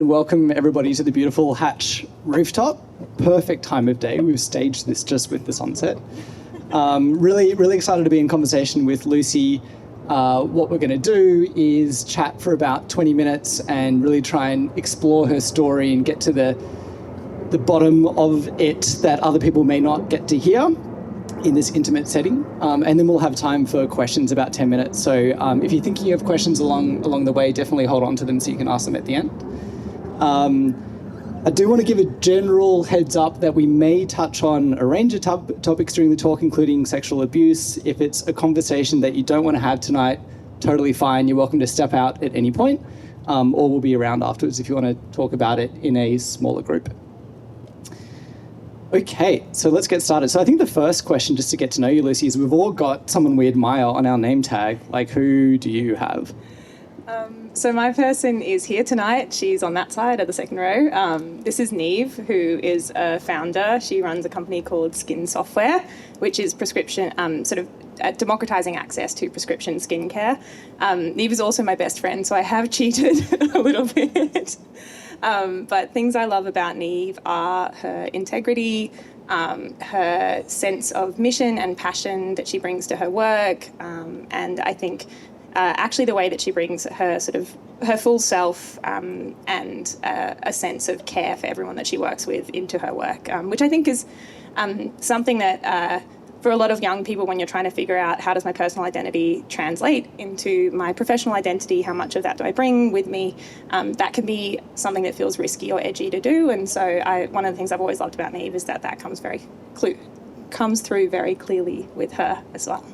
Welcome everybody to the beautiful Hatch rooftop. Perfect time of day. We've staged this just with the sunset. Really excited to be in conversation with Lucy. What we're going to do is chat for about 20 minutes and really try and explore her story and get to the bottom of it that other people may not get to hear in this intimate setting. And then we'll have time for questions, about 10 minutes. So if you're thinking of questions along the way, definitely hold on to them so you can ask them at the end. I do want to give a general heads up that we may touch on a range of topics during the talk, including sexual abuse. If it's a conversation that you don't want to have tonight, totally fine. You're welcome to step out at any point, or we'll be around afterwards if you want to talk about it in a smaller group. Okay, so let's get started. So I think the first question, just to get to know you, Lucy, is we've all got someone we admire on our name tag. Like, who do you have? So my person is here tonight. She's on that side of the second row. This is Neve, who is a founder. She runs a company called Skin Software, which is prescription, democratizing access to prescription skincare. Neve is also my best friend, so I have cheated a little bit. But things I love about Neve are her integrity, her sense of mission and passion that she brings to her work, and I think actually the way that she brings her full self and a sense of care for everyone that she works with into her work, which I think is something that for a lot of young people, when you're trying to figure out how does my personal identity translate into my professional identity, how much of that do I bring with me, that can be something that feels risky or edgy to do. And so one of the things I've always loved about Neve is that comes through very clearly with her as well.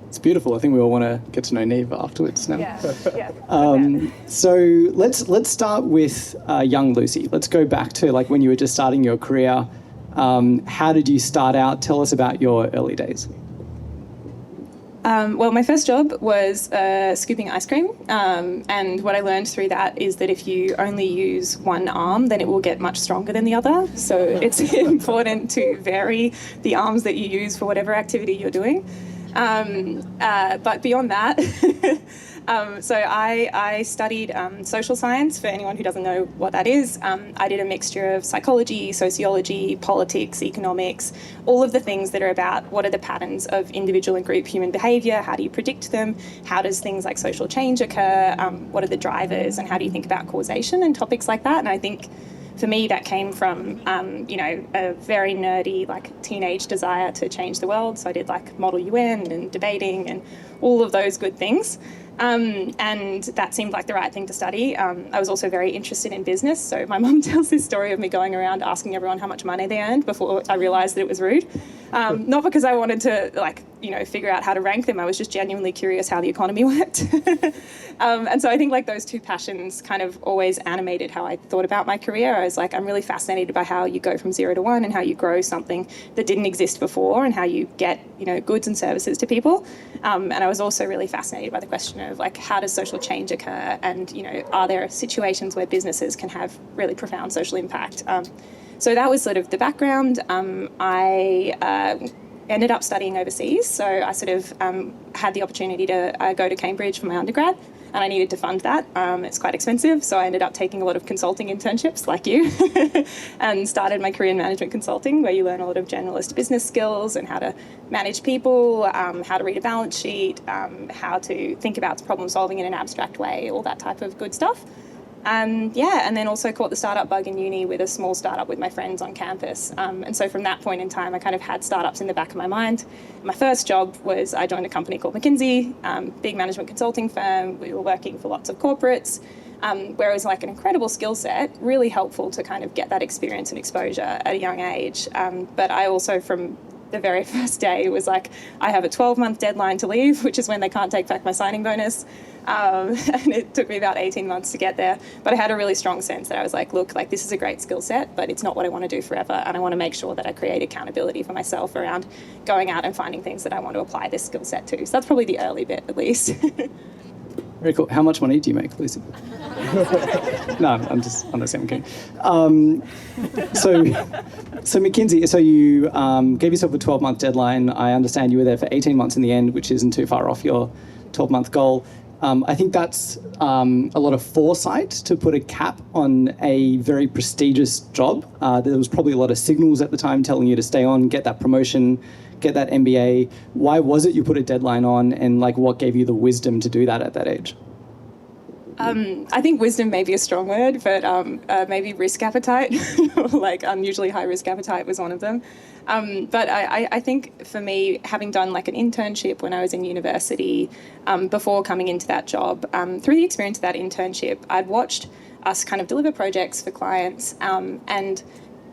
It's beautiful. I think we all want to get to know Neve afterwards now. Yeah. So let's start with young Lucy. Let's go back to like when you were just starting your career. How did you start out? Tell us about your early days. Well, my first job was scooping ice cream, and what I learned through that is that if you only use one arm, then it will get much stronger than the other. So it's important to vary the arms that you use for whatever activity you're doing. But beyond that, so I studied social science. For anyone who doesn't know what that is, I did a mixture of psychology, sociology, politics, economics, all of the things that are about what are the patterns of individual and group human behaviour, how do you predict them, how does things like social change occur, what are the drivers, and how do you think about causation and topics like that. And I think for me, that came from, a very nerdy, teenage desire to change the world. So I did, Model UN and debating and all of those good things. And that seemed like the right thing to study. I was also very interested in business. So my mum tells this story of me going around asking everyone how much money they earned before I realised that it was rude. Not because I wanted to, figure out how to rank them. I was just genuinely curious how the economy worked. And so I think those two passions kind of always animated how I thought about my career. I was I'm really fascinated by how you go from 0 to 1 and how you grow something that didn't exist before and how you get, goods and services to people. And I was also really fascinated by the question of how does social change occur, and are there situations where businesses can have really profound social impact. So that was sort of the background. I ended up studying overseas, so I had the opportunity to go to Cambridge for my undergrad, and I needed to fund that. It's quite expensive, so I ended up taking a lot of consulting internships like you and started my career in management consulting, where you learn a lot of generalist business skills and how to manage people, how to read a balance sheet, how to think about problem solving in an abstract way, all that type of good stuff. And then also caught the startup bug in uni with a small startup with my friends on campus. And so from that point in time, I kind of had startups in the back of my mind. My first job was I joined a company called McKinsey, big management consulting firm. We were working for lots of corporates, where it was an incredible skill set, really helpful to kind of get that experience and exposure at a young age. But I also, from the very first day, was I have a 12-month deadline to leave, which is when they can't take back my signing bonus. And it took me about 18 months to get there. But I had a really strong sense that I was look, this is a great skill set, but it's not what I want to do forever. And I want to make sure that I create accountability for myself around going out and finding things that I want to apply this skill set to. So that's probably the early bit, at least. Very cool. How much money do you make, Lucy? No, I'm just kidding. So McKinsey, so you gave yourself a 12-month deadline. I understand you were there for 18 months in the end, which isn't too far off your 12-month goal. I think that's a lot of foresight to put a cap on a very prestigious job. There was probably a lot of signals at the time telling you to stay on, get that promotion, get that MBA. Why was it you put a deadline on, and like what gave you the wisdom to do that at that age? I think wisdom may be a strong word, but maybe risk appetite, like unusually high risk appetite was one of them. But I think for me, having done like an internship when I was in university, before coming into that job, through the experience of that internship, I'd watched us kind of deliver projects for clients and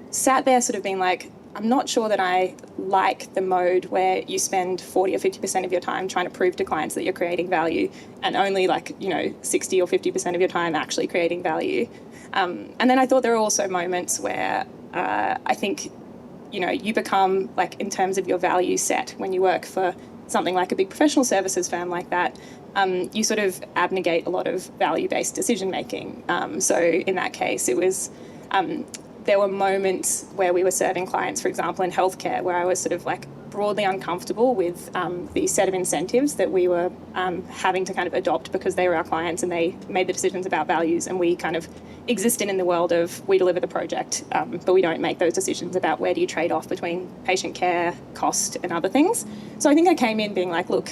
sat there sort of being like, I'm not sure that I like the mode where you spend 40 or 50% of your time trying to prove to clients that you're creating value and only 60 or 50% of your time actually creating value. And then I thought there are also moments where I think, you become like in terms of your value set when you work for something like a big professional services firm like that, you sort of abnegate a lot of value-based decision making. So in that case, it was... there were moments where we were serving clients, for example, in healthcare, where I was sort of like broadly uncomfortable with the set of incentives that we were having to kind of adopt because they were our clients and they made the decisions about values, and we kind of existed in the world of we deliver the project, but we don't make those decisions about where do you trade off between patient care, cost, and other things. So I think I came in being like, look,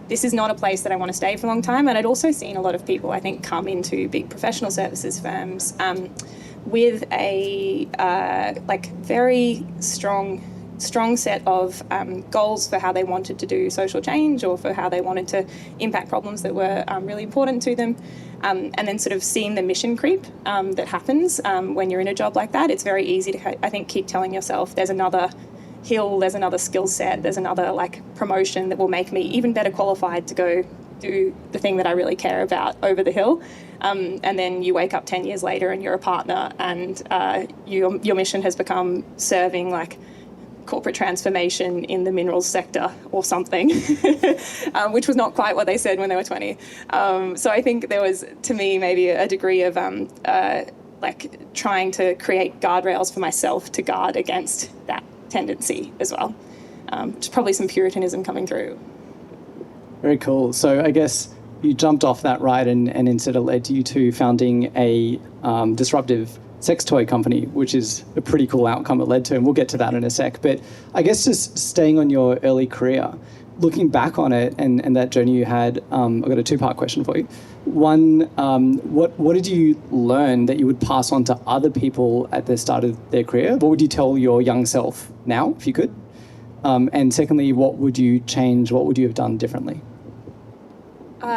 this is not a place that I want to stay for a long time. And I'd also seen a lot of people, I think, come into big professional services firms with a very strong set of goals for how they wanted to do social change or for how they wanted to impact problems that were really important to them. And then sort of seeing the mission creep that happens when you're in a job like that. It's very easy to, I think, keep telling yourself there's another hill, there's another skill set, there's another promotion that will make me even better qualified to go do the thing that I really care about over the hill. And then you wake up 10 years later and you're a partner and your mission has become serving corporate transformation in the minerals sector or something, which was not quite what they said when they were 20. So I think there was, to me, maybe a degree of trying to create guardrails for myself to guard against that tendency as well. Which is probably some Puritanism coming through. Very cool. So I guess you jumped off that ride and instead it led you to founding a disruptive sex toy company, which is a pretty cool outcome it led to, and we'll get to that in a sec. But I guess just staying on your early career, looking back on it and that journey you had, I've got a two-part question for you. One, what did you learn that you would pass on to other people at the start of their career? What would you tell your young self now, if you could? And secondly, what would you change? What would you have done differently?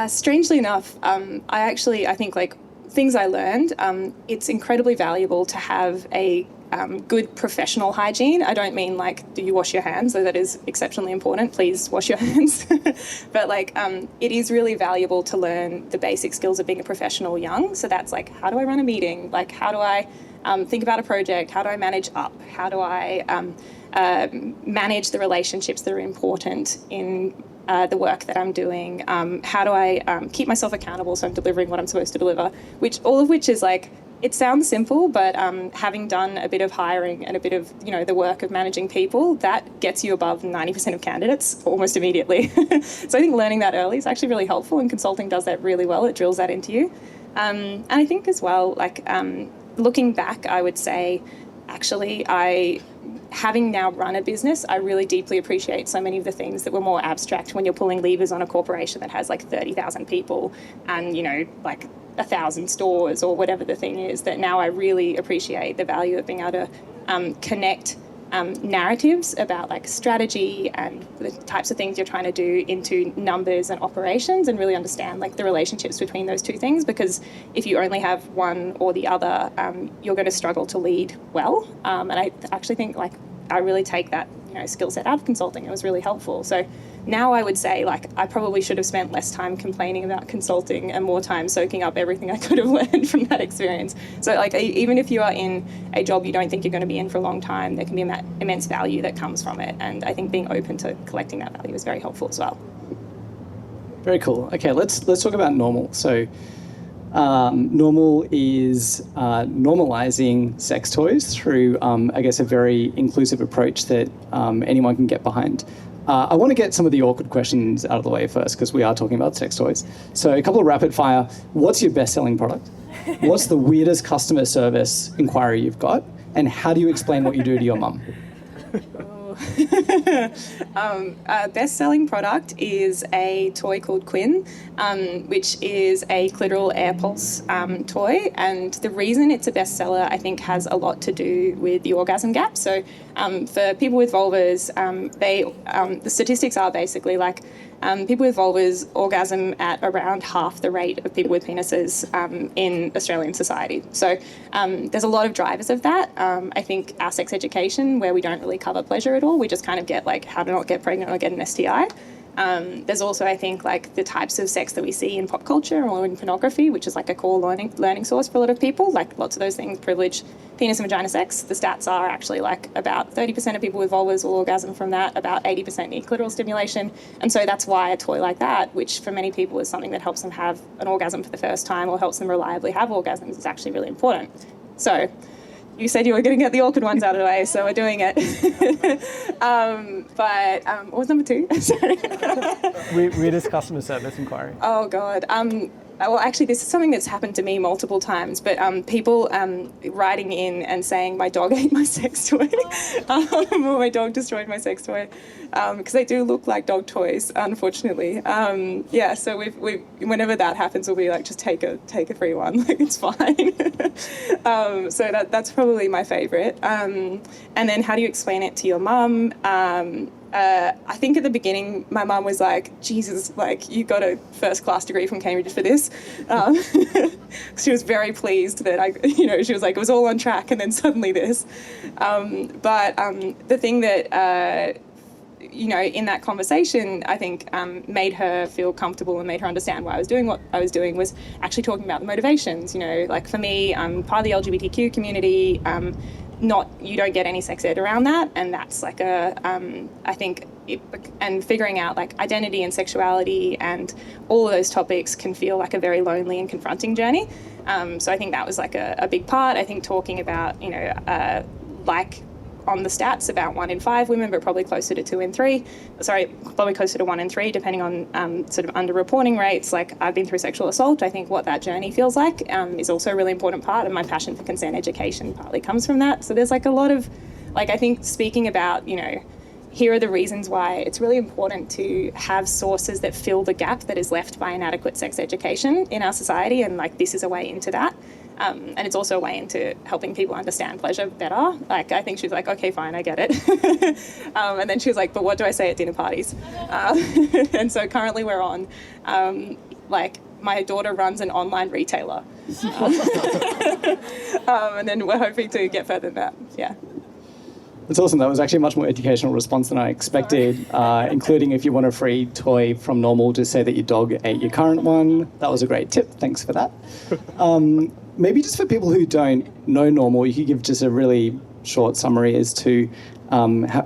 Strangely enough, I think things I learned, it's incredibly valuable to have a good professional hygiene. I don't mean do you wash your hands, though that is exceptionally important. Please wash your hands. But it is really valuable to learn the basic skills of being a professional young. So that's how do I run a meeting? How do I think about a project? How do I manage up? How do I manage the relationships that are important in the work that I'm doing? How do I keep myself accountable so I'm delivering what I'm supposed to deliver? All of which is it sounds simple, but having done a bit of hiring and a bit of the work of managing people, that gets you above 90% of candidates almost immediately. So I think learning that early is actually really helpful, and consulting does that really well. It drills that into you. And I think as well, looking back, I would say, actually, having now run a business, I really deeply appreciate so many of the things that were more abstract when you're pulling levers on a corporation that has 30,000 people and 1,000 stores or whatever the thing is, that now I really appreciate the value of being able to connect narratives about strategy and the types of things you're trying to do into numbers and operations, and really understand the relationships between those two things, because if you only have one or the other, you're going to struggle to lead well. And I actually think I really take that skill set out of consulting. It was really helpful. So now I would say I probably should have spent less time complaining about consulting and more time soaking up everything I could have learned from that experience. So even if you are in a job you don't think you're going to be in for a long time, there can be immense value that comes from it. And I think being open to collecting that value is very helpful as well. Very cool. Okay, let's talk about normal. So normal is normalizing sex toys through, I guess, a very inclusive approach that anyone can get behind. I want to get some of the awkward questions out of the way first because we are talking about sex toys. So a couple of rapid fire. What's your best-selling product? What's the weirdest customer service inquiry you've got? And how do you explain what you do to your mum? Best-selling product is a toy called Quinn, which is a clitoral air pulse toy. And the reason it's a bestseller, I think, has a lot to do with the orgasm gap. So for people with vulvas, the statistics are basically like people with vulvas orgasm at around half the rate of people with penises in Australian society. So there's a lot of drivers of that. I think our sex education, where we don't really cover pleasure at all, we just kind of get like how to not get pregnant or get an STI. There's also, I think, like the types of sex that we see in pop culture or in pornography, which is like a core learning source for a lot of people. Like lots of those things privilege penis and vagina sex. The stats are actually like about 30% of people with vulvas will orgasm from that, about 80% need clitoral stimulation. And so that's why a toy like that, which for many people is something that helps them have an orgasm for the first time or helps them reliably have orgasms, is actually really important. So you said you were going to get the awkward ones out of the way, so we're doing it. What was number 2? Sorry. Weirdest customer service inquiry. Oh, God. Well, actually, this is something that's happened to me multiple times, but people writing in and saying my dog ate my sex toy or my dog destroyed my sex toy, because they do look like dog toys, unfortunately. So we whenever that happens, we'll be like, just take a free one, like it's fine. So that's probably my favourite. And then how do you explain it to your mum? I think at the beginning, my mum was like, Jesus, like, you got a first-class degree from Cambridge for this. She was very pleased that she was like, it was all on track, and then suddenly this. The thing that, in that conversation, I think made her feel comfortable and made her understand why I was doing what I was doing was actually talking about the motivations. Like for me, I'm part of the LGBTQ community. You don't get any sex ed around that, and that's like and figuring out like identity and sexuality and all of those topics can feel like a very lonely and confronting journey. So I think that was like a big part. I think talking about like on the stats about 1 in 5 women, but probably closer to 2 in 3. Probably closer to 1 in 3, depending on sort of underreporting rates. Like I've been through sexual assault. I think what that journey feels like is also a really important part, and my passion for consent education partly comes from that. So there's like a lot of, like, I think speaking about, here are the reasons why it's really important to have sources that fill the gap that is left by inadequate sex education in our society, and like this is a way into that. And it's also a way into helping people understand pleasure better. Like, I think she was like, okay, fine, I get it. And then she was like, but what do I say at dinner parties? And so currently we're on, my daughter runs an online retailer. And then we're hoping to get further than that, yeah. That's awesome. That was actually a much more educational response than I expected, including if you want a free toy from Normal, just say that your dog ate your current one. That was a great tip. Thanks for that. Maybe just for people who don't know Normal, you could give just a really short summary as to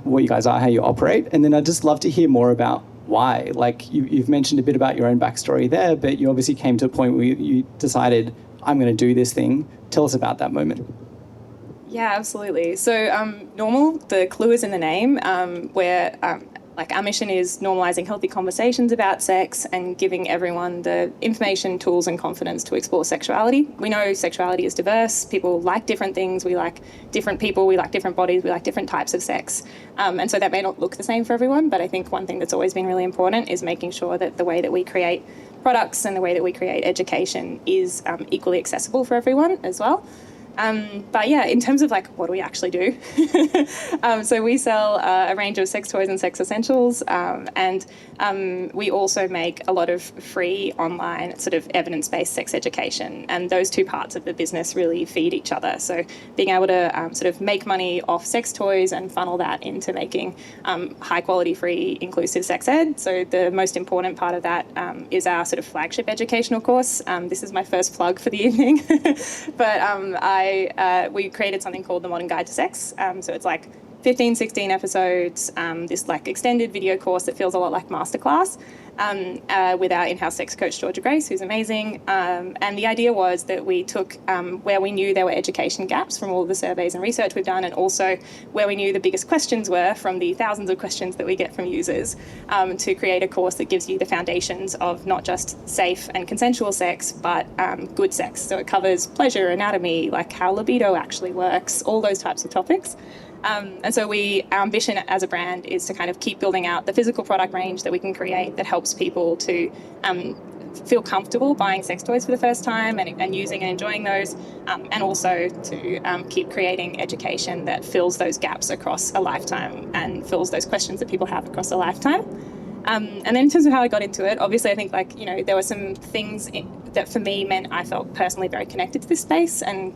what you guys are, how you operate. And then I'd just love to hear more about why. Like you've mentioned a bit about your own backstory there, but you obviously came to a point where you decided, I'm going to do this thing. Tell us about that moment. Yeah, absolutely. So Normal, the clue is in the name, where our mission is normalising healthy conversations about sex and giving everyone the information, tools and confidence to explore sexuality. We know sexuality is diverse. People like different things. We like different people. We like different bodies. We like different types of sex. And so that may not look the same for everyone, but I think one thing that's always been really important is making sure that the way that we create products and the way that we create education is equally accessible for everyone as well. But yeah, in terms of like what do we actually do? So we sell a range of sex toys and sex essentials, and we also make a lot of free online sort of evidence-based sex education, and those two parts of the business really feed each other. So being able to sort of make money off sex toys and funnel that into making high-quality, free, inclusive sex ed. So the most important part of that is our sort of flagship educational course. This is my first plug for the evening, but we created something called the Modern Guide to Sex. So it's like 15, 16 episodes, this like extended video course that feels a lot like masterclass with our in-house sex coach, Georgia Grace, who's amazing. And the idea was that we took where we knew there were education gaps from all of the surveys and research we've done, and also where we knew the biggest questions were from the thousands of questions that we get from users, to create a course that gives you the foundations of not just safe and consensual sex, but good sex. So it covers pleasure, anatomy, like how libido actually works, all those types of topics. And so our ambition as a brand is to kind of keep building out the physical product range that we can create that helps people to feel comfortable buying sex toys for the first time and using and enjoying those, and also to keep creating education that fills those gaps across a lifetime and fills those questions that people have across a lifetime. And then in terms of how I got into it, obviously I think there were some things that for me meant I felt personally very connected to this space and,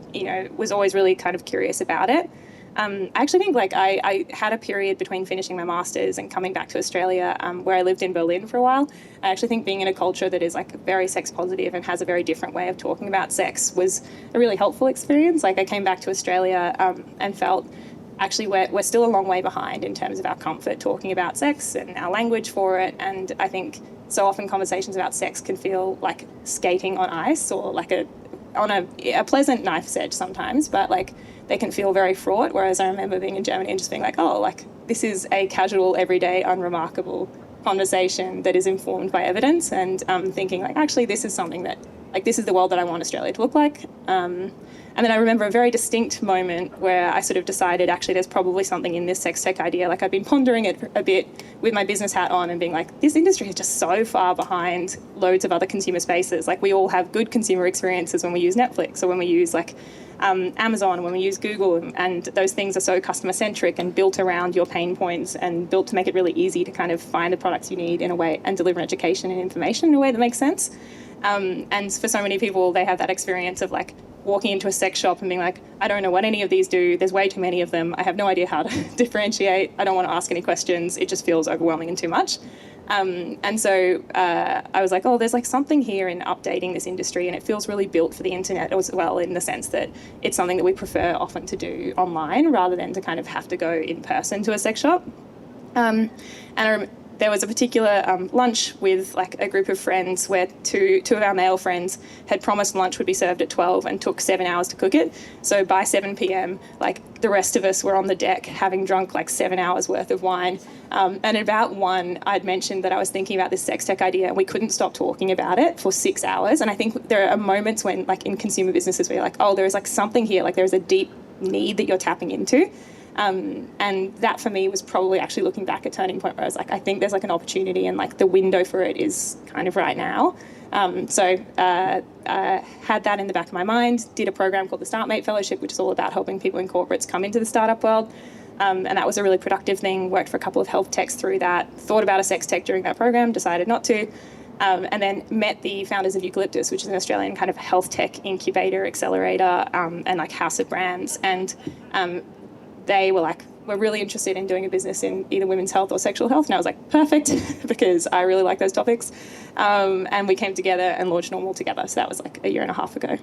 was always really kind of curious about it. I actually think I had a period between finishing my master's and coming back to Australia where I lived in Berlin for a while. I actually think being in a culture that is very sex positive and has a very different way of talking about sex was a really helpful experience. I came back to Australia and felt actually we're still a long way behind in terms of our comfort talking about sex and our language for it. And I think so often conversations about sex can feel like skating on ice or on a pleasant knife's edge sometimes, but they can feel very fraught, whereas I remember being in Germany and just being this is a casual, everyday, unremarkable conversation that is informed by evidence, and thinking actually this is something that, this is the world that I want Australia to look like. And then I remember a very distinct moment where I sort of decided actually there's probably something in this sex tech idea. I've been pondering it a bit with my business hat on and being this industry is just so far behind loads of other consumer spaces. We all have good consumer experiences when we use Netflix or when we use Amazon, when we use Google, and those things are so customer centric and built around your pain points and built to make it really easy to kind of find the products you need in a way and deliver education and information in a way that makes sense. And for so many people, they have that experience of walking into a sex shop and being I don't know what any of these do. There's way too many of them. I have no idea how to differentiate. I don't want to ask any questions. It just feels overwhelming and too much. And so I was there's something here in updating this industry, and it feels really built for the internet as well, in the sense that it's something that we prefer often to do online rather than to kind of have to go in person to a sex shop. There was a particular lunch with a group of friends where two of our male friends had promised lunch would be served at 12 and took 7 hours to cook it. So by 7 p.m, the rest of us were on the deck having drunk 7 hours worth of wine. And at about 1, I'd mentioned that I was thinking about this sex tech idea, and we couldn't stop talking about it for 6 hours. And I think there are moments when in consumer businesses where you're there is something here, there's a deep need that you're tapping into. And that for me was probably actually looking back a turning point where I was I think there's an opportunity, and the window for it is kind of right now. So had that in the back of my mind, did a program called the StartMate Fellowship, which is all about helping people in corporates come into the startup world. And that was a really productive thing. Worked for a couple of health techs through that, thought about a sex tech during that program, decided not to. And then met the founders of Eucalyptus, which is an Australian kind of health tech incubator, accelerator, and house of brands. And they were we're really interested in doing a business in either women's health or sexual health. And I was perfect, because I really like those topics. And we came together and launched Normal together. So that was a year and a half ago.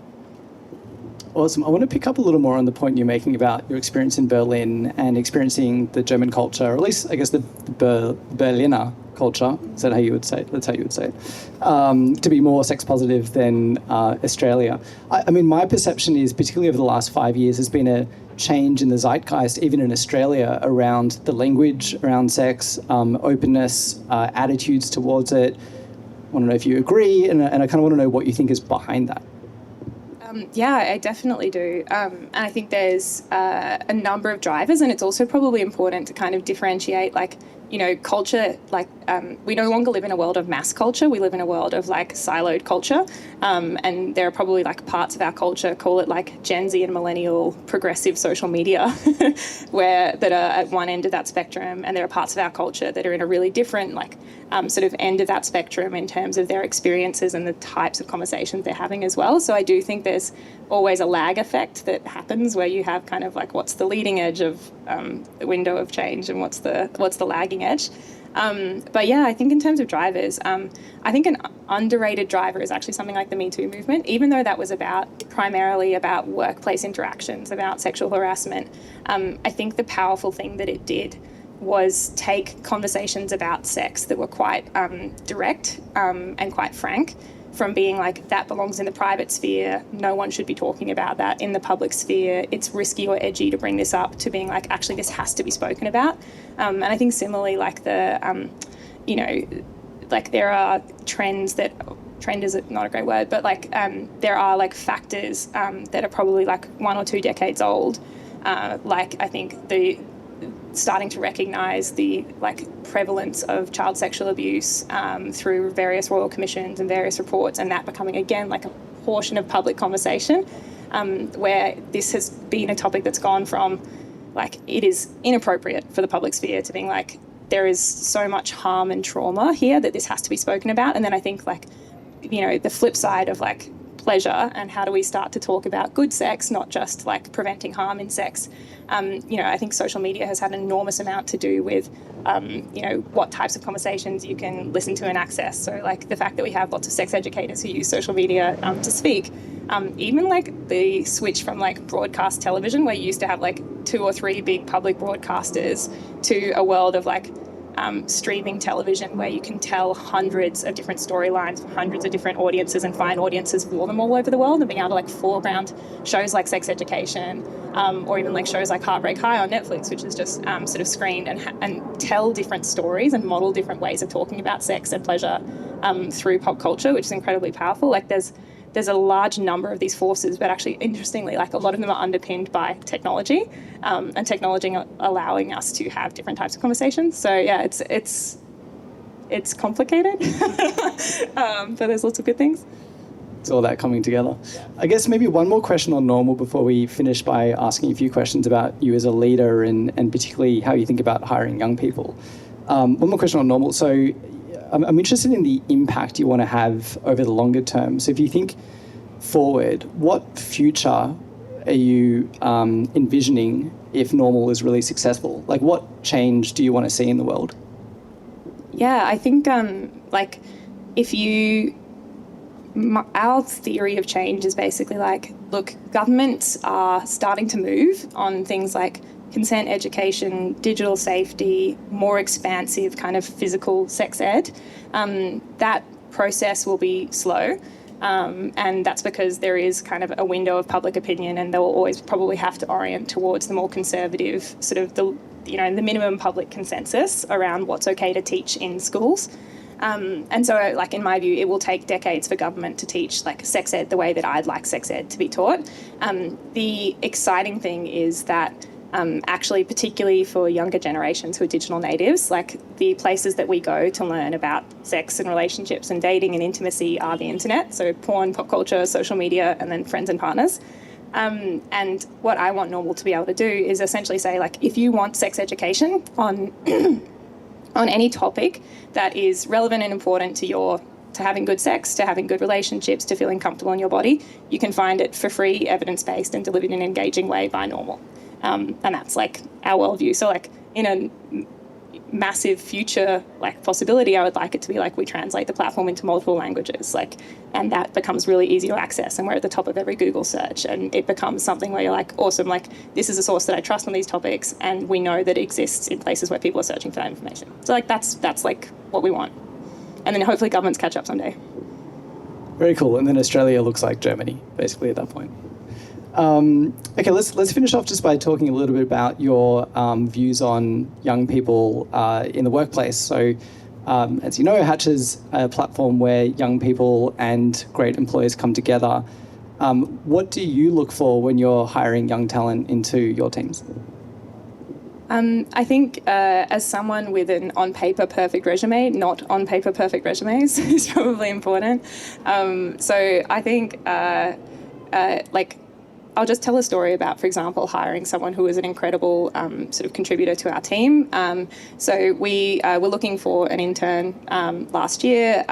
Awesome. I want to pick up a little more on the point you're making about your experience in Berlin and experiencing the German culture, or at least I guess the Berliner culture. Is that how you would say it? That's how you would say it. To be more sex positive than Australia. I mean, my perception is, particularly over the last 5 years, has been a change in the zeitgeist, even in Australia, around the language around sex, openness, attitudes towards it. I want to know if you agree, and I kind of want to know what you think is behind that. Yeah, I definitely do. And I think there's a number of drivers, and it's also probably important to kind of differentiate, culture. We no longer live in a world of mass culture. We live in a world of siloed culture. And there are probably parts of our culture, call it Gen Z and millennial progressive social media, that are at one end of that spectrum. And there are parts of our culture that are in a really different, sort of end of that spectrum in terms of their experiences and the types of conversations they're having as well. So I do think there's always a lag effect that happens where you have kind of what's the leading edge of the window of change and what's the lagging edge. But yeah, I think in terms of drivers, I think an underrated driver is actually something like the Me Too movement, even though that was primarily about workplace interactions, about sexual harassment. I think the powerful thing that it did was take conversations about sex that were quite direct and quite frank, from being like, that belongs in the private sphere, no one should be talking about that in the public sphere, it's risky or edgy to bring this up, to being like, actually this has to be spoken about. And I think similarly, like there are trends that, trend is not a great word, but like there are like factors that are probably like 1 or 2 decades old. Like I think the starting to recognise the like prevalence of child sexual abuse through various royal commissions and various reports, and that becoming again like a portion of public conversation, where this has been a topic that's gone from like it is inappropriate for the public sphere to being like there is so much harm and trauma here that this has to be spoken about. And then I think like, you know, the flip side of like pleasure and how do we start to talk about good sex, not just like preventing harm in sex. You know, I think social media has had an enormous amount to do with, you know, what types of conversations you can listen to and access. So like the fact that we have lots of sex educators who use social media to speak, even like the switch from like broadcast television, where you used to have like 2 or 3 big public broadcasters, to a world of like streaming television, where you can tell hundreds of different storylines for hundreds of different audiences and find audiences for them all over the world, and being able to like foreground shows like Sex Education, or even like shows like Heartbreak High on Netflix, which is just sort of screened and tell different stories and model different ways of talking about sex and pleasure through pop culture, which is incredibly powerful. Like there's a large number of these forces, but actually, interestingly, like a lot of them are underpinned by technology, and technology allowing us to have different types of conversations. So yeah, it's complicated, but there's lots of good things. It's all that coming together. I guess maybe one more question on Normal before we finish by asking a few questions about you as a leader and particularly how you think about hiring young people. One more question on Normal. So I'm interested in the impact you want to have over the longer term. So if you think forward, what future are you envisioning if Normal is really successful? Like what change do you want to see in the world? Yeah, I think like our theory of change is basically like, look, governments are starting to move on things like consent education, digital safety, more expansive kind of physical sex ed. That process will be slow, and that's because there is kind of a window of public opinion, and they will always probably have to orient towards the more conservative sort of the minimum public consensus around what's okay to teach in schools. And so, like, in my view, it will take decades for government to teach, like, sex ed the way that I'd like sex ed to be taught. The exciting thing is that actually, particularly for younger generations who are digital natives, like, the places that we go to learn about sex and relationships and dating and intimacy are the internet. So porn, pop culture, social media, and then friends and partners. And what I want Normal to be able to do is essentially say, like, if you want sex education on on any topic that is relevant and important to having good sex, to having good relationships, to feeling comfortable in your body, you can find it for free, evidence-based, and delivered in an engaging way by Normal. And that's like our worldview. So like in a massive future like possibility, I would like it to be like we translate the platform into multiple languages, like, and that becomes really easy to access, and we're at the top of every Google search, and it becomes something where you're like, awesome, like this is a source that I trust on these topics, and we know that it exists in places where people are searching for that information. So like that's like what we want, and then hopefully governments catch up someday. Very cool. And then Australia looks like Germany basically at that point. Okay, let's finish off just by talking a little bit about your views on young people in the workplace. So, as you know, Hatch is a platform where young people and great employers come together. What do you look for when you're hiring young talent into your teams? I think as someone with an on-paper perfect resume, not on-paper perfect resumes is probably important. So I think like, I'll just tell a story about, for example, hiring someone who was an incredible sort of contributor to our team. So we were looking for an intern last year.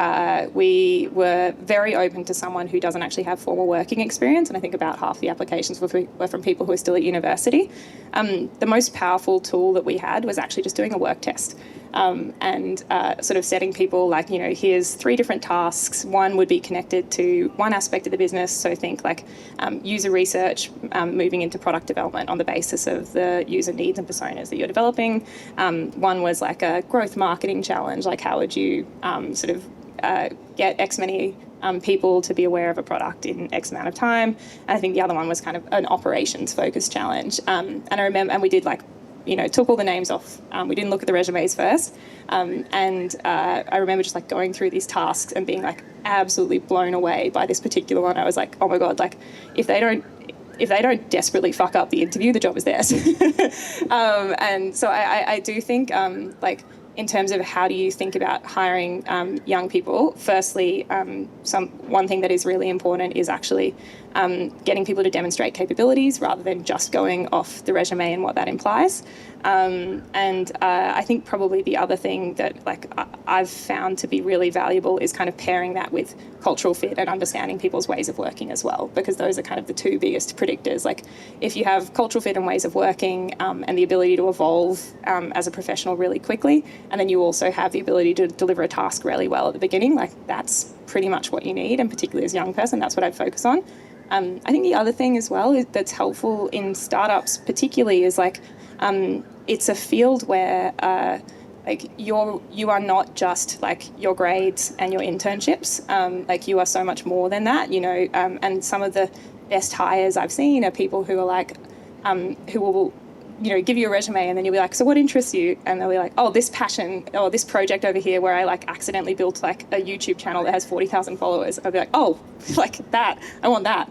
We were very open to someone who doesn't actually have formal working experience, and I think about half the applications were from people who are still at university. The most powerful tool that we had was actually just doing a work test. and sort of setting people like, here's 3 different tasks. One would be connected to one aspect of the business. So think like user research, moving into product development on the basis of the user needs and personas that you're developing. One was like a growth marketing challenge, like how would you sort of get X many people to be aware of a product in X amount of time. And I think the other one was kind of an operations focused challenge. And I remember, and we did like, took all the names off. We didn't look at the resumes first. And I remember just like going through these tasks and being like absolutely blown away by this particular one. I was like, oh my God, like if they don't desperately fuck up the interview, the job is theirs. And so I do think like, in terms of how do you think about hiring young people, firstly, one thing that is really important is actually getting people to demonstrate capabilities rather than just going off the resume and what that implies. And I think probably the other thing that like I've found to be really valuable is kind of pairing that with cultural fit and understanding people's ways of working as well, because those are kind of the 2 biggest predictors. Like if you have cultural fit and ways of working and the ability to evolve as a professional really quickly, and then you also have the ability to deliver a task really well at the beginning, like that's pretty much what you need, and particularly as a young person, that's what I'd focus on. I think the other thing as well that's helpful in startups particularly is like it's a field where like you are not just like your grades and your internships, like you are so much more than that, and some of the best hires I've seen are people who are like who will give you a resume and then you'll be like, so what interests you? And they'll be like, oh, this passion or this project over here where I like accidentally built like a YouTube channel that has 40,000 followers. I'll be like, oh, like that, I want that.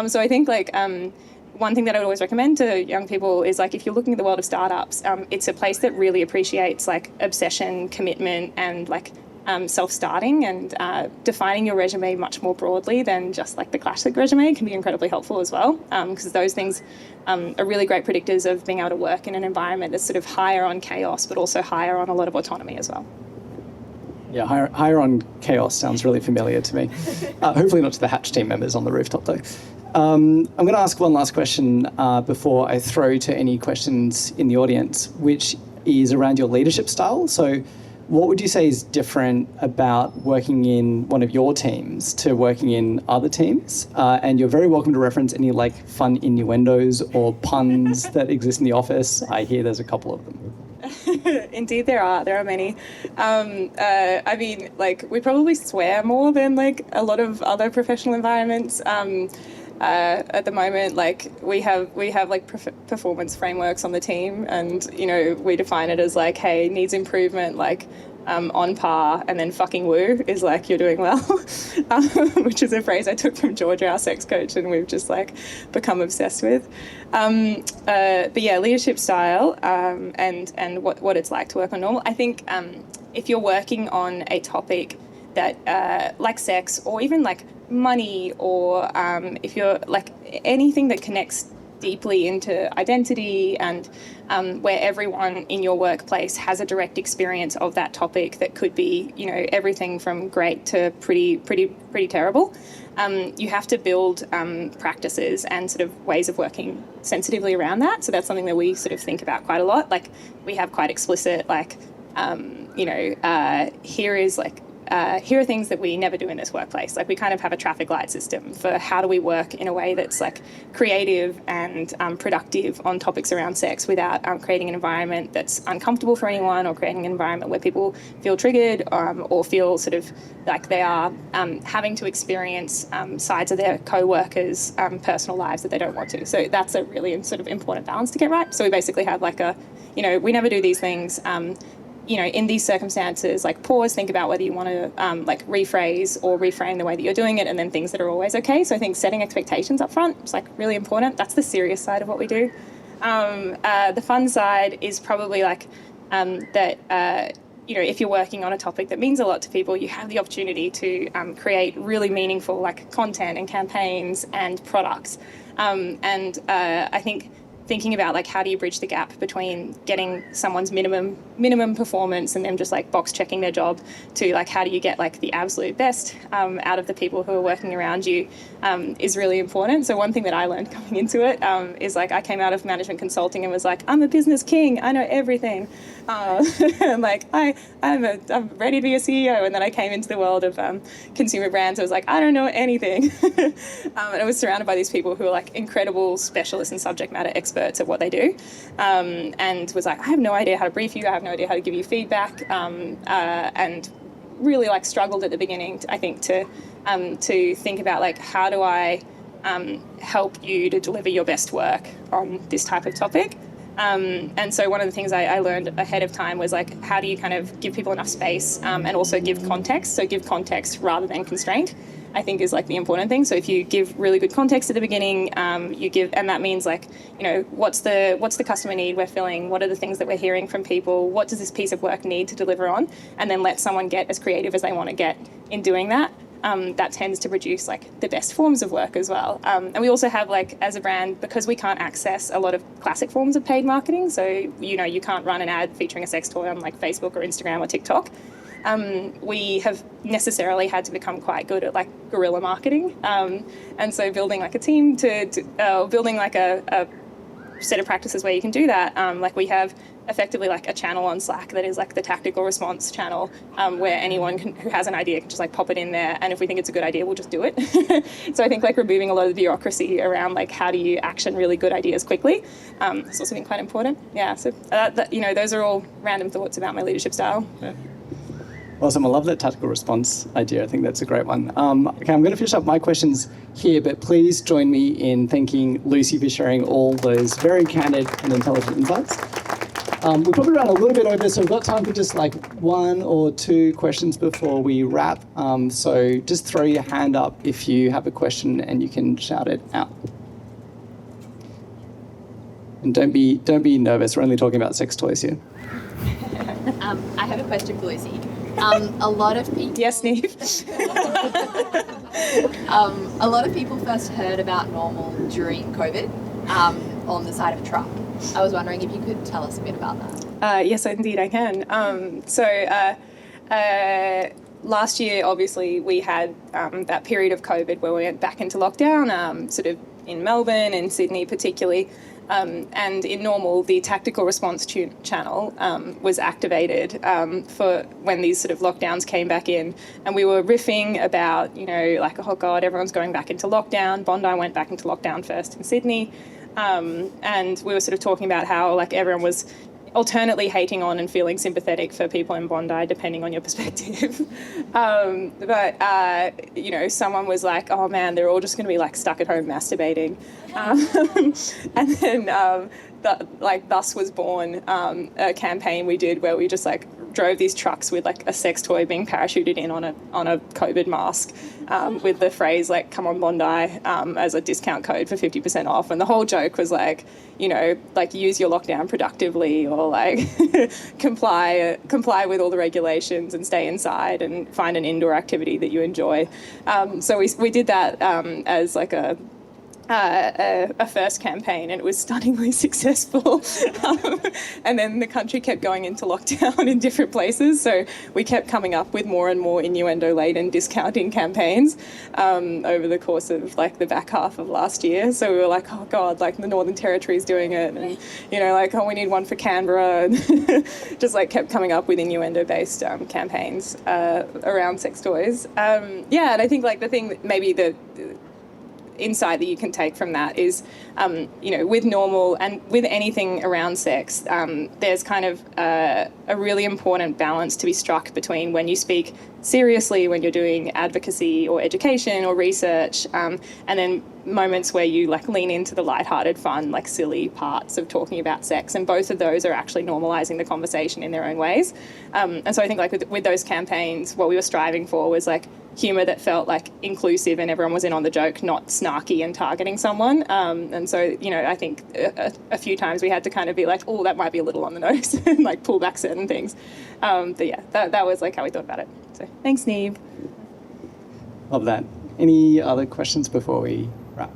So I think like one thing that I would always recommend to young people is like if you're looking at the world of startups, it's a place that really appreciates like obsession, commitment, and like self-starting, and defining your resume much more broadly than just like the classic resume can be incredibly helpful as well, because those things are really great predictors of being able to work in an environment that's sort of higher on chaos but also higher on a lot of autonomy as well. Yeah, higher on chaos sounds really familiar to me. Hopefully not to the Hatch team members on the rooftop though. I'm going to ask one last question before I throw to any questions in the audience, which is around your leadership style. So what would you say is different about working in one of your teams to working in other teams? And you're very welcome to reference any like fun innuendos or puns that exist in the office. I hear there's a couple of them. Indeed, there are many. I mean, like we probably swear more than like a lot of other professional environments. At the moment, like we have like performance frameworks on the team, and we define it as like, hey, needs improvement, like on par, and then fucking woo is like you're doing well, which is a phrase I took from Georgia, our sex coach, and we've just like become obsessed with. But yeah, leadership style and what it's like to work on normal. I think if you're working on a topic that like sex or even like money, or if you're like anything that connects deeply into identity and where everyone in your workplace has a direct experience of that topic that could be everything from great to pretty terrible, you have to build practices and sort of ways of working sensitively around that. So that's something that we sort of think about quite a lot. Like we have quite explicit like here are things that we never do in this workplace. Like we kind of have a traffic light system for how do we work in a way that's like creative and productive on topics around sex without creating an environment that's uncomfortable for anyone, or creating an environment where people feel triggered or feel sort of like they are having to experience sides of their co-workers' personal lives that they don't want to. So that's a really sort of important balance to get right. So we basically have like we never do these things. In these circumstances, like pause, think about whether you want to like rephrase or reframe the way that you're doing it, and then things that are always okay. So I think setting expectations up front is like really important. That's the serious side of what we do. The fun side is probably like that, if you're working on a topic that means a lot to people, you have the opportunity to create really meaningful like content and campaigns and products. I think thinking about like how do you bridge the gap between getting someone's minimum performance and them just like box checking their job to like how do you get like the absolute best out of the people who are working around you is really important. So one thing that I learned coming into it is like I came out of management consulting and was like, I'm a business king, I know everything. I'm like, I'm ready to be a CEO. And then I came into the world of consumer brands. I was like, I don't know anything. And I was surrounded by these people who are like incredible specialists and subject matter experts at what they do. And was like, I have no idea how to brief you. I have no idea how to give you feedback. And really like struggled at the beginning, I think, to think about like, how do I help you to deliver your best work on this type of topic? And so one of the things I learned ahead of time was like, how do you kind of give people enough space and also give context? So give context rather than constraint, I think is like the important thing. So if you give really good context at the beginning, you give, and that means like, you know, what's the customer need we're filling? What are the things that we're hearing from people? What does this piece of work need to deliver on? And then let someone get as creative as they want to get in doing that. That tends to produce like the best forms of work as well. And we also have like as a brand, because we can't access a lot of classic forms of paid marketing. So, you know, you can't run an ad featuring a sex toy on like Facebook or Instagram or TikTok. We have necessarily had to become quite good at like guerrilla marketing. And so building like a team building like a set of practices where you can do that. Like we have effectively like a channel on Slack that is like the tactical response channel, where anyone who has an idea can just like pop it in there, and if we think it's a good idea, we'll just do it. So I think like removing a lot of the bureaucracy around like how do you action really good ideas quickly, it's also been quite important. Yeah, so you know, those are all random thoughts about my leadership style. Yeah. Awesome. I love that tactical response idea. I think that's a great one. Okay, I'm going to finish up my questions here, but please join me in thanking Lucy for sharing all those very candid and intelligent insights. We probably ran a little bit over, so we've got time for just like one or two questions before we wrap. So just throw your hand up if you have a question and you can shout it out. And don't be nervous. We're only talking about sex toys here. I have a question for Lucy. A lot of people... Yes, Neve? A lot of people first heard about Normal during COVID on the side of a truck. I was wondering if you could tell us a bit about that. Yes, indeed I can. Last year, obviously, we had that period of COVID where we went back into lockdown, sort of in Melbourne and Sydney particularly. And in Normal, the tactical response channel was activated for when these sort of lockdowns came back in. And we were riffing about, you know, like, oh God, everyone's going back into lockdown. Bondi went back into lockdown first in Sydney. And we were sort of talking about how like everyone was alternately hating on and feeling sympathetic for people in Bondi, depending on your perspective. But you know, someone was like, oh man, they're all just going to be like stuck at home masturbating. And then thus was born a campaign we did where we just like drove these trucks with like a sex toy being parachuted in on a COVID mask with the phrase like "Come on Bondi" as a discount code for 50% off, and the whole joke was like, you know, like use your lockdown productively or like comply with all the regulations and stay inside and find an indoor activity that you enjoy. So we did that as like a first campaign, and it was stunningly successful. And then the country kept going into lockdown in different places, so we kept coming up with more and more innuendo-laden discounting campaigns over the course of like the back half of last year. So we were like, oh God, like the Northern Territory's doing it, and you know, like, oh, we need one for Canberra, and just like kept coming up with innuendo-based campaigns around sex toys. Yeah, and I think like the thing that maybe the insight that you can take from that is, you know, with Normal and with anything around sex, there's kind of a really important balance to be struck between when you speak seriously, when you're doing advocacy or education or research, and then moments where you like lean into the lighthearted, fun, like silly parts of talking about sex, and both of those are actually normalizing the conversation in their own ways. And so I think like with those campaigns, what we were striving for was like humour that felt like inclusive and everyone was in on the joke, not snarky and targeting someone. And so, you know, I think a few times we had to kind of be like, oh, that might be a little on the nose, and like pull back certain things. But yeah, that was like how we thought about it. So thanks, Neve. Love that. Any other questions before we wrap?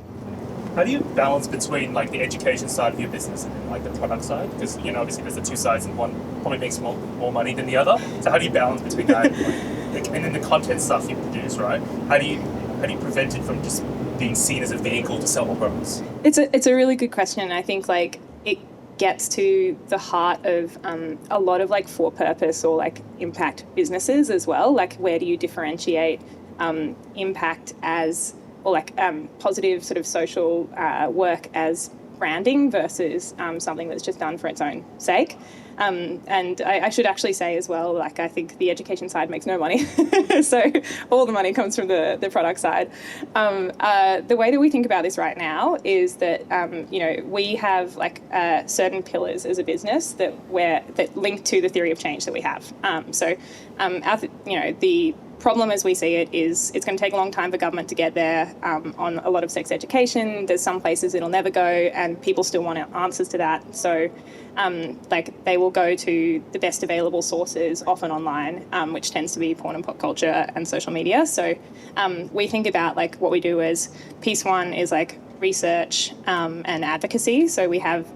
how do you balance between like the education side of your business and like the product side? Because obviously there's the two sides, and one probably makes more money than the other. So how do you balance between that, and then the content stuff you produce, right? How do you prevent it from just being seen as a vehicle to sell more products? It's a really good question. I think like it gets to the heart of a lot of like for-purpose or like impact businesses as well. Like where do you differentiate impact as, or like positive sort of social work as branding versus something that's just done for its own sake. And I should actually say as well, like I think the education side makes no money. So all the money comes from the product side. The way that we think about this right now is that, we have like certain pillars as a business that link to the theory of change that we have. The problem as we see it is it's going to take a long time for government to get there on a lot of sex education. There's some places it'll never go, and people still want answers to that. So they will go to the best available sources, often online, which tends to be porn and pop culture and social media. So we think about like what we do as piece one is like research and advocacy. So we have,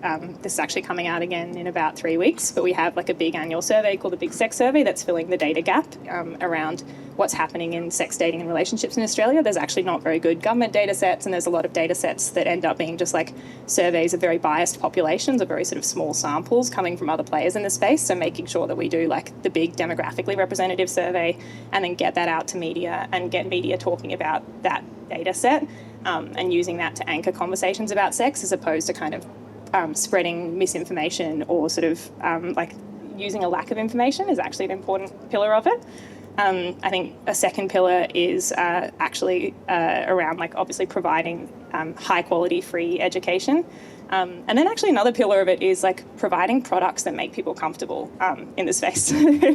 this is actually coming out again in about 3 weeks, but we have like a big annual survey called the Big Sex Survey that's filling the data gap around what's happening in sex, dating and relationships in Australia. There's actually not very good government data sets, and there's a lot of data sets that end up being just like surveys of very biased populations or very sort of small samples coming from other players in the space. So making sure that we do like the big demographically representative survey and then get that out to media and get media talking about that data set and using that to anchor conversations about sex as opposed to kind of spreading misinformation or sort of like using a lack of information is actually an important pillar of it. I think a second pillar is actually around like obviously providing high quality free education. And then actually another pillar of it is like providing products that make people comfortable in the space.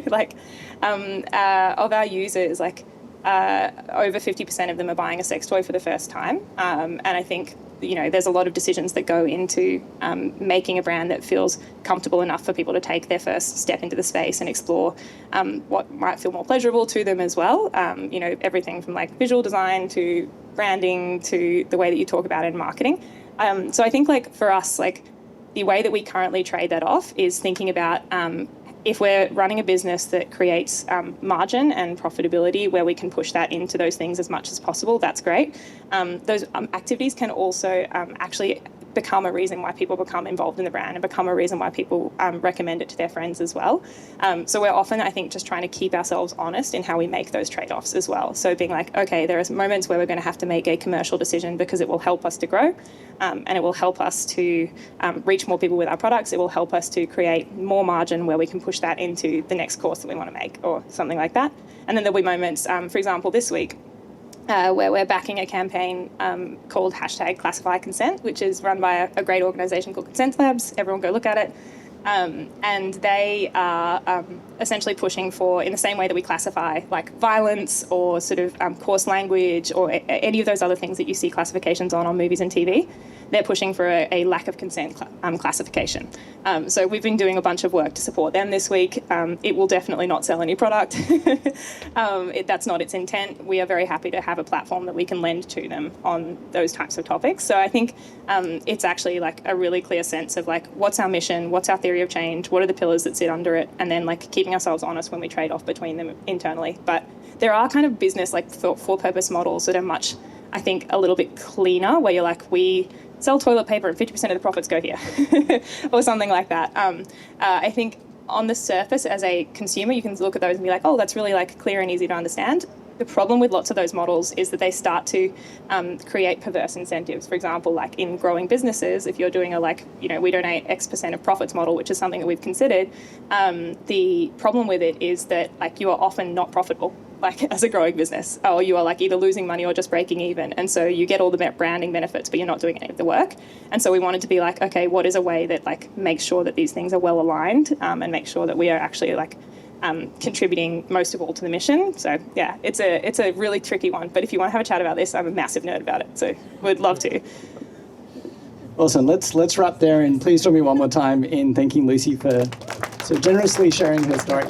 Like of our users, like over 50% of them are buying a sex toy for the first time. And I think, there's a lot of decisions that go into making a brand that feels comfortable enough for people to take their first step into the space and explore what might feel more pleasurable to them as well. Everything from like visual design to branding to the way that you talk about it in marketing. So I think like for us, like the way that we currently trade that off is thinking about if we're running a business that creates margin and profitability where we can push that into those things as much as possible, that's great. Those activities can also actually become a reason why people become involved in the brand and become a reason why people recommend it to their friends as well. So we're often, I think, just trying to keep ourselves honest in how we make those trade-offs as well. So being like, okay, there are moments where we're going to have to make a commercial decision because it will help us to grow and it will help us to reach more people with our products. It will help us to create more margin where we can push that into the next course that we want to make or something like that. And then there'll be moments, for example, this week, where we're backing a campaign called #ClassifyConsent, which is run by a great organisation called Consent Labs. Everyone go look at it. And they are essentially pushing for, in the same way that we classify like violence or sort of coarse language or any of those other things that you see classifications on movies and TV, they're pushing for a lack of consent classification. So we've been doing a bunch of work to support them this week. It will definitely not sell any product. That's not its intent. We are very happy to have a platform that we can lend to them on those types of topics. So I think it's actually like a really clear sense of like, what's our mission? What's our theory of change? What are the pillars that sit under it? And then like keeping ourselves honest when we trade off between them internally. But there are kind of business like for-purpose models that are much, I think, a little bit cleaner, where you're like, we sell toilet paper and 50% of the profits go here or something like that. I think on the surface as a consumer, you can look at those and be like, oh, that's really like clear and easy to understand. The problem with lots of those models is that they start to create perverse incentives. For example, like in growing businesses, if you're doing a like, we donate X% of profits model, which is something that we've considered, the problem with it is that like you are often not profitable. Like as a growing business, or you are like either losing money or just breaking even. And so you get all the branding benefits, but you're not doing any of the work. And so we wanted to be like, okay, what is a way that like makes sure that these things are well aligned and make sure that we are actually like contributing most of all to the mission. So yeah, it's a really tricky one. But if you want to have a chat about this, I'm a massive nerd about it. So would love to. Awesome. Let's wrap there, and please join me one more time in thanking Lucy for so generously sharing her story.